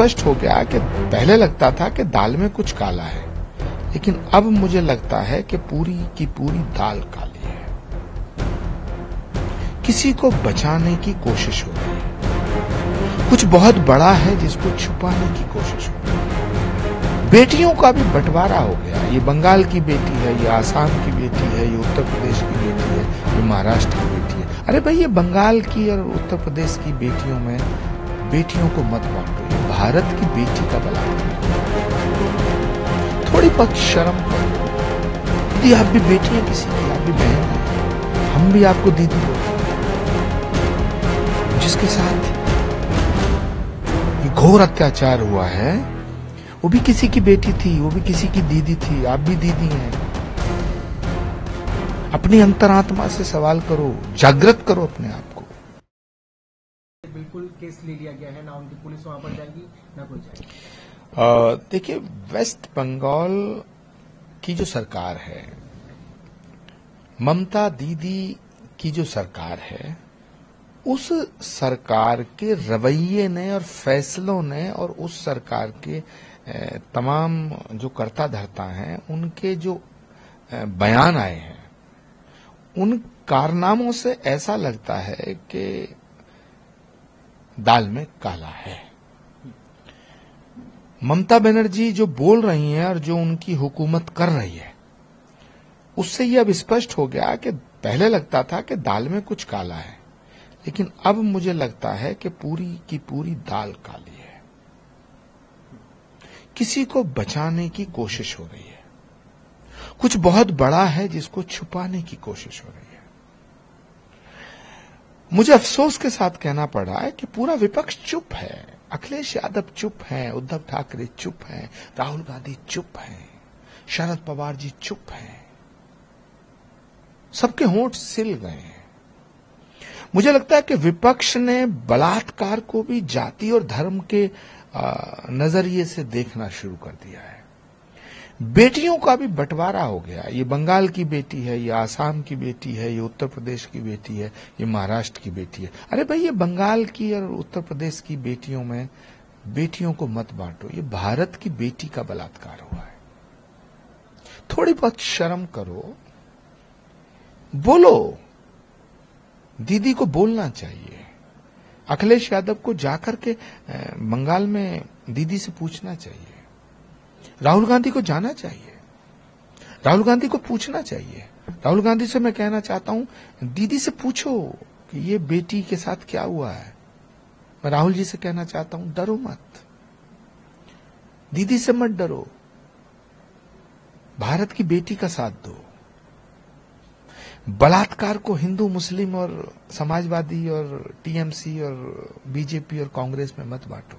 स्पष्ट हो गया कि पहले लगता था कि दाल में कुछ काला है, लेकिन अब मुझे लगता है कि पूरी की पूरी दाल काली है। किसी को बचाने की कोशिश हो रही है, कुछ बहुत बड़ा है जिसको छुपाने की कोशिश हो रही है। बेटियों का भी बंटवारा हो गया। ये बंगाल की बेटी है, ये आसाम की बेटी है, ये उत्तर प्रदेश की बेटी है, ये महाराष्ट्र की बेटी है। अरे भाई, ये बंगाल की और उत्तर प्रदेश की बेटियों में बेटियों को मत बांटो। ये भारत की बेटी का बलात्कार। थोड़ी बहुत शर्म करो। दीदी, आप भी बेटी हैं किसी की, आप भी बहन हैं, हम भी आपको दीदी बोलते हैं। जिसके साथ ये घोर अत्याचार हुआ है, वो भी किसी की बेटी थी, वो भी किसी की दीदी थी, आप भी दीदी हैं। अपनी अंतरात्मा से सवाल करो, जागृत करो अपने आप को। बिल्कुल केस ले लिया गया है, ना उनकी पुलिस वहां पर जाएगी ना कोई जाएगी। देखिए, वेस्ट बंगाल की जो सरकार है, ममता दीदी की जो सरकार है, उस सरकार के रवैये ने और फैसलों ने और उस सरकार के तमाम जो कर्ता धर्ता हैं, उनके जो बयान आए हैं, उन कारनामों से ऐसा लगता है कि दाल में काला है। ममता बनर्जी जो बोल रही हैं और जो उनकी हुकूमत कर रही है, उससे यह अब स्पष्ट हो गया कि पहले लगता था कि दाल में कुछ काला है, लेकिन अब मुझे लगता है कि पूरी की पूरी दाल काली है। किसी को बचाने की कोशिश हो रही है, कुछ बहुत बड़ा है जिसको छुपाने की कोशिश हो रही है। मुझे अफसोस के साथ कहना पड़ रहा है कि पूरा विपक्ष चुप है। अखिलेश यादव चुप हैं, उद्धव ठाकरे चुप हैं, राहुल गांधी चुप हैं, शरद पवार जी चुप हैं। सबके होंठ सिल गए हैं। मुझे लगता है कि विपक्ष ने बलात्कार को भी जाति और धर्म के नजरिए से देखना शुरू कर दिया है। बेटियों का भी बंटवारा हो गया। ये बंगाल की बेटी है, ये आसाम की बेटी है, ये उत्तर प्रदेश की बेटी है, ये महाराष्ट्र की बेटी है। अरे भाई, ये बंगाल की और उत्तर प्रदेश की बेटियों में बेटियों को मत बांटो। ये भारत की बेटी का बलात्कार हुआ है। थोड़ी बहुत शर्म करो, बोलो। दीदी को बोलना चाहिए। अखिलेश यादव को जाकर के बंगाल में दीदी से पूछना चाहिए। राहुल गांधी को जाना चाहिए, राहुल गांधी को पूछना चाहिए। राहुल गांधी से मैं कहना चाहता हूं, दीदी से पूछो कि ये बेटी के साथ क्या हुआ है। मैं राहुल जी से कहना चाहता हूं, डरो मत, दीदी से मत डरो, भारत की बेटी का साथ दो। बलात्कार को हिंदू मुस्लिम और समाजवादी और टीएमसी और बीजेपी और कांग्रेस में मत बांटो।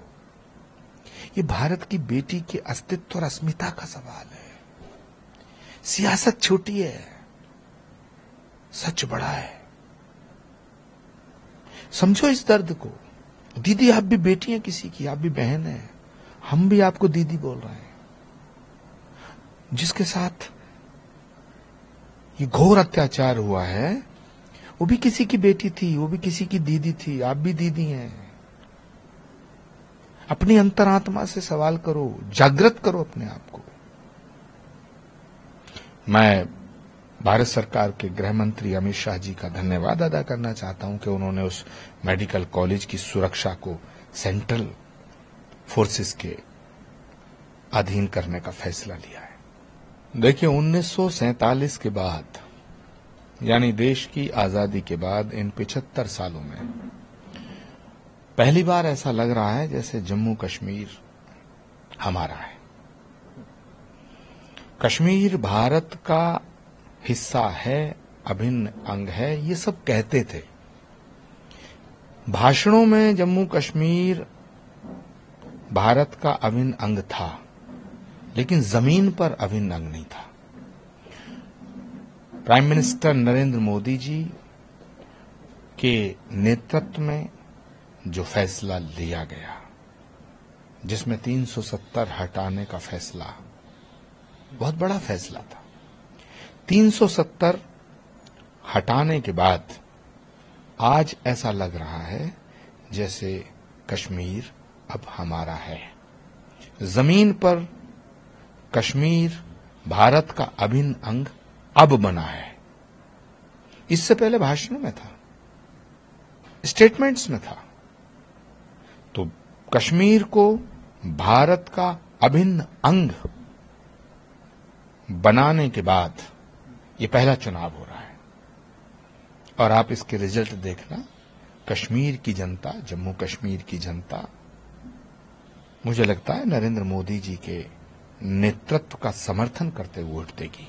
ये भारत की बेटी के अस्तित्व और अस्मिता का सवाल है। सियासत छोटी है, सच बड़ा है। समझो इस दर्द को। दीदी, आप भी बेटी हैं किसी की, आप भी बहन हैं, हम भी आपको दीदी बोल रहे हैं। जिसके साथ ये घोर अत्याचार हुआ है, वो भी किसी की बेटी थी, वो भी किसी की दीदी थी, आप भी दीदी हैं। अपनी अंतरात्मा से सवाल करो, जागृत करो अपने आप को। मैं भारत सरकार के गृह मंत्री अमित शाह जी का धन्यवाद अदा करना चाहता हूं कि उन्होंने उस मेडिकल कॉलेज की सुरक्षा को सेंट्रल फोर्सेस के अधीन करने का फैसला लिया है। देखिए, 1947 के बाद, यानी देश की आजादी के बाद, इन 75 सालों में पहली बार ऐसा लग रहा है जैसे जम्मू कश्मीर हमारा है। कश्मीर भारत का हिस्सा है, अभिन्न अंग है, ये सब कहते थे। भाषणों में जम्मू कश्मीर भारत का अभिन्न अंग था, लेकिन जमीन पर अभिन्न अंग नहीं था। प्राइम मिनिस्टर नरेंद्र मोदी जी के नेतृत्व में जो फैसला लिया गया, जिसमें 370 हटाने का फैसला, बहुत बड़ा फैसला था। 370 हटाने के बाद आज ऐसा लग रहा है जैसे कश्मीर अब हमारा है। जमीन पर कश्मीर भारत का अभिन्न अंग अब बना है। इससे पहले भाषणों में था, स्टेटमेंट्स में था। तो कश्मीर को भारत का अभिन्न अंग बनाने के बाद ये पहला चुनाव हो रहा है और आप इसके रिजल्ट देखना। कश्मीर की जनता, जम्मू कश्मीर की जनता, मुझे लगता है नरेंद्र मोदी जी के नेतृत्व का समर्थन करते हुए वोट देगी।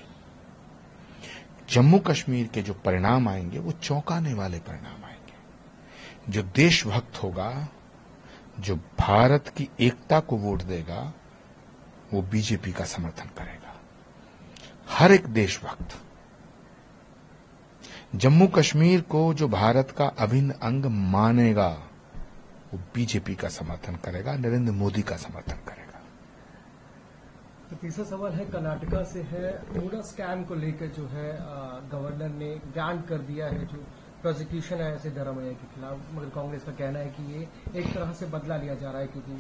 जम्मू कश्मीर के जो परिणाम आएंगे वो चौंकाने वाले परिणाम आएंगे। जो देशभक्त होगा, जो भारत की एकता को वोट देगा, वो बीजेपी का समर्थन करेगा। हर एक देशभक्त जम्मू कश्मीर को जो भारत का अभिन्न अंग मानेगा, वो बीजेपी का समर्थन करेगा, नरेंद्र मोदी का समर्थन करेगा। तो तीसरा सवाल है कर्नाटका से है। मूडा स्कैम को लेकर जो है गवर्नर ने ग्रांट कर दिया है जो प्रोसिक्यूशन है ऐसे सिद्धारमैया के खिलाफ, मगर कांग्रेस का कहना है कि ये एक तरह से बदला लिया जा रहा है, क्योंकि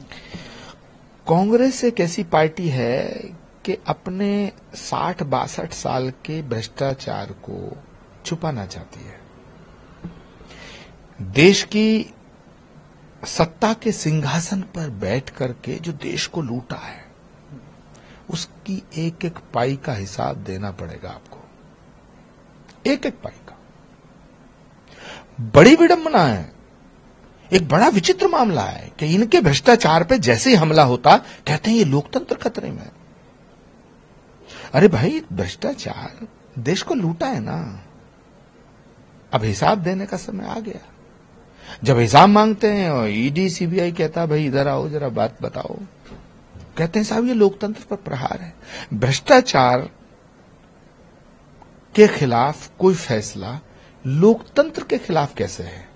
कांग्रेस एक ऐसी पार्टी है कि अपने 60-62 साल के भ्रष्टाचार को छुपाना चाहती है। देश की सत्ता के सिंहासन पर बैठ करके जो देश को लूटा है, उसकी एक एक पाई का हिसाब देना पड़ेगा आपको, एक एक पाई का। बड़ी विडंबना है, एक बड़ा विचित्र मामला है कि इनके भ्रष्टाचार पे जैसे ही हमला होता कहते हैं ये लोकतंत्र खतरे में। अरे भाई, भ्रष्टाचार देश को लूटा है ना, अब हिसाब देने का समय आ गया। जब हिसाब मांगते हैं और ईडी सीबीआई कहता भाई इधर आओ जरा बात बताओ, कहते हैं साहब ये लोकतंत्र पर प्रहार है। भ्रष्टाचार के खिलाफ कोई फैसला लोकतंत्र के खिलाफ कैसे है?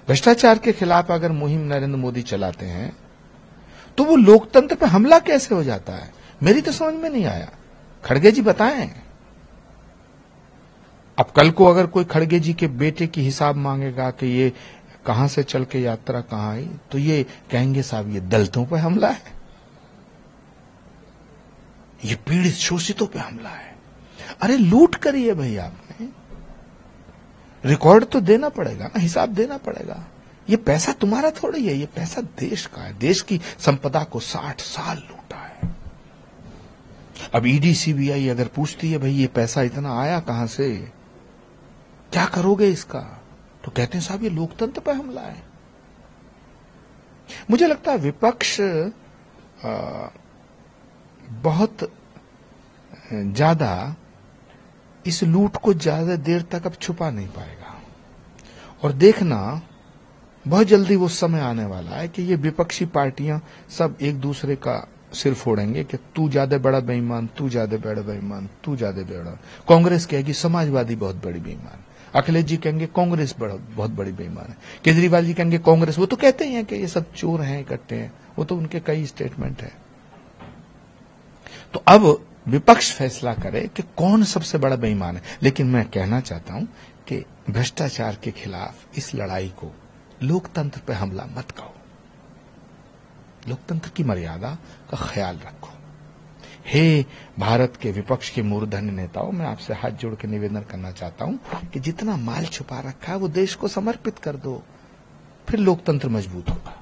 भ्रष्टाचार के खिलाफ अगर मुहिम नरेंद्र मोदी चलाते हैं तो वो लोकतंत्र पर हमला कैसे हो जाता है? मेरी तो समझ में नहीं आया। खड़गे जी बताएं। अब कल को अगर कोई खड़गे जी के बेटे की हिसाब मांगेगा कि ये कहां से चल के यात्रा कहां आई, तो ये कहेंगे साहब ये दलितों पे हमला है, ये पीड़ित शोषितों पे हमला है। अरे लूट करी है भाई आपने, रिकॉर्ड तो देना पड़ेगा ना, हिसाब देना पड़ेगा। ये पैसा तुम्हारा थोड़ी है, ये पैसा देश का है। देश की संपदा को 60 साल लूटा है। अब ईडी सीबीआई अगर पूछती है भाई ये पैसा इतना आया कहां से, क्या करोगे इसका, तो कहते हैं साहब ये लोकतंत्र पर हमला है। मुझे लगता है विपक्ष बहुत ज्यादा इस लूट को ज्यादा देर तक अब छुपा नहीं पाएगा। और देखना बहुत जल्दी वो समय आने वाला है कि ये विपक्षी पार्टियां सब एक दूसरे का सिर फोड़ेंगे कि तू ज्यादा बड़ा बेईमान, तू ज्यादा बड़ा बेईमान, तू ज्यादा बड़ा। कांग्रेस कहेगी समाजवादी बहुत बड़ी बेईमान, अखिलेश जी कहेंगे कांग्रेस बहुत बड़ी बेईमान है, केजरीवाल जी कहेंगे कांग्रेस, वो तो कहते ही हैं कि ये सब चोर हैं, इकट्ठे हैं, वो तो उनके कई स्टेटमेंट है। तो अब विपक्ष फैसला करे कि कौन सबसे बड़ा बेईमान है। लेकिन मैं कहना चाहता हूं कि भ्रष्टाचार के खिलाफ इस लड़ाई को लोकतंत्र पर हमला मत कहो, लोकतंत्र की मर्यादा का ख्याल रखो। हे भारत के विपक्ष के मूर्धन्य नेताओं, मैं आपसे हाथ जोड़ के निवेदन करना चाहता हूं कि जितना माल छुपा रखा है वो देश को समर्पित कर दो, फिर लोकतंत्र मजबूत होगा।